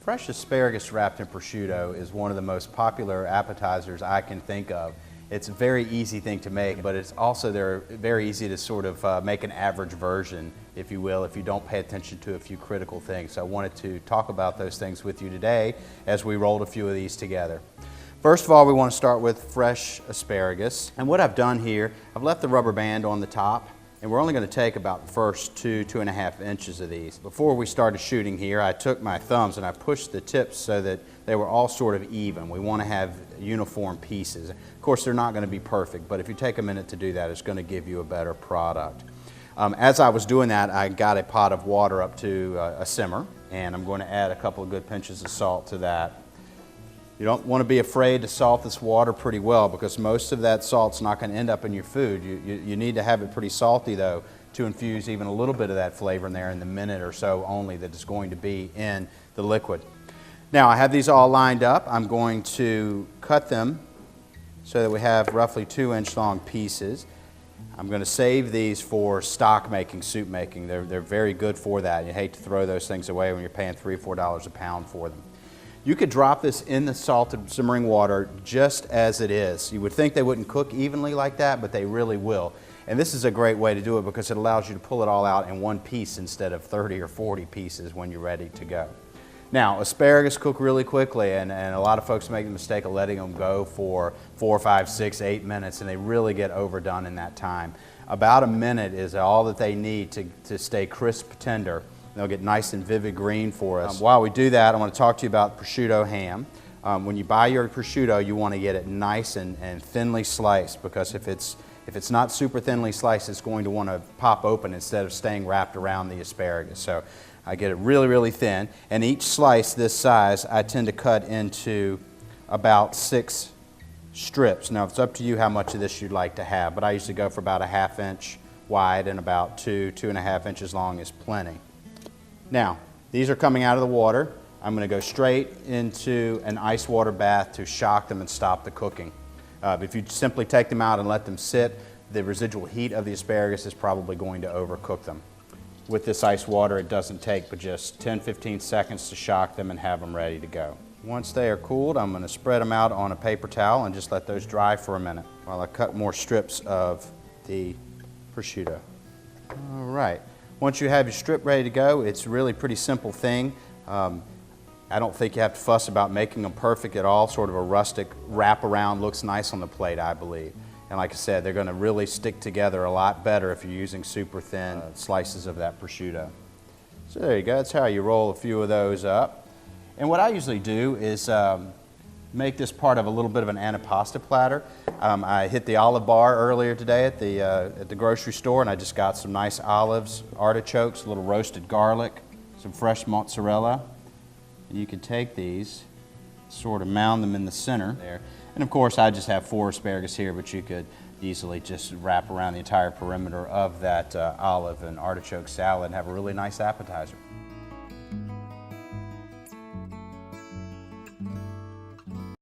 Fresh asparagus wrapped in prosciutto is one of the most popular appetizers I can think of. It's a very easy thing to make, but it's also very easy to sort of make an average version, if you will, if you don't pay attention to a few critical things. So I wanted to talk about those things with you today as we rolled a few of these together. First of all, we want to start with fresh asparagus. And what I've done here, I've left the rubber band on the top, and we're only going to take about the first 2.5 inches of these. Before we started shooting here, I took my thumbs and I pushed the tips so that they were all sort of even. We want to have uniform pieces. Of course, they're not going to be perfect, but if you take a minute to do that, it's going to give you a better product. As I was doing that, I got a pot of water up to a simmer, and I'm going to add a couple of good pinches of salt to that. You don't want to be afraid to salt this water pretty well, because most of that salt's not going to end up in your food. You need to have it pretty salty, though, to infuse even a little bit of that flavor in there in the minute or so only that it's going to be in the liquid. Now, I have these all lined up. I'm going to cut them so that we have roughly 2-inch long pieces. I'm going to save these for stock making, soup making. They're very good for that. You hate to throw those things away when you're paying $3 or $4 a pound for them. You could drop this in the salted simmering water just as it is. You would think they wouldn't cook evenly like that, but they really will. And this is a great way to do it because it allows you to pull it all out in one piece instead of 30 or 40 pieces when you're ready to go. Now, asparagus cook really quickly, and a lot of folks make the mistake of letting them go for 4, 5, 6, 8 minutes, and they really get overdone in that time. About a minute is all that they need to stay crisp tender. They'll get nice and vivid green for us. While we do that, I want to talk to you about prosciutto ham. When you buy your prosciutto, you want to get it nice and thinly sliced, because if it's not super thinly sliced, it's going to want to pop open instead of staying wrapped around the asparagus. So I get it really, really thin, and each slice this size I tend to cut into about 6 strips. Now, it's up to you how much of this you'd like to have, but I usually go for about a 1/2 inch wide and about 2.5 inches long is plenty. Now, these are coming out of the water. I'm going to go straight into an ice water bath to shock them and stop the cooking. If you simply take them out and let them sit, the residual heat of the asparagus is probably going to overcook them. With this ice water, it doesn't take but just 10-15 seconds to shock them and have them ready to go. Once they are cooled, I'm going to spread them out on a paper towel and just let those dry for a minute while I cut more strips of the prosciutto. All right. Once you have your strip ready to go, it's really a pretty simple thing. I don't think you have to fuss about making them perfect at all. Sort of a rustic wraparound looks nice on the plate, I believe. And like I said, they're going to really stick together a lot better if you're using super thin slices of that prosciutto. So there you go. That's how you roll a few of those up. And what I usually do is make this part of a little bit of an antipasta platter. I hit the olive bar earlier today at the grocery store, and I just got some nice olives, artichokes, a little roasted garlic, some fresh mozzarella. And you can take these, sort of mound them in the center there. And of course, I just have 4 asparagus here, but you could easily just wrap around the entire perimeter of that olive and artichoke salad and have a really nice appetizer.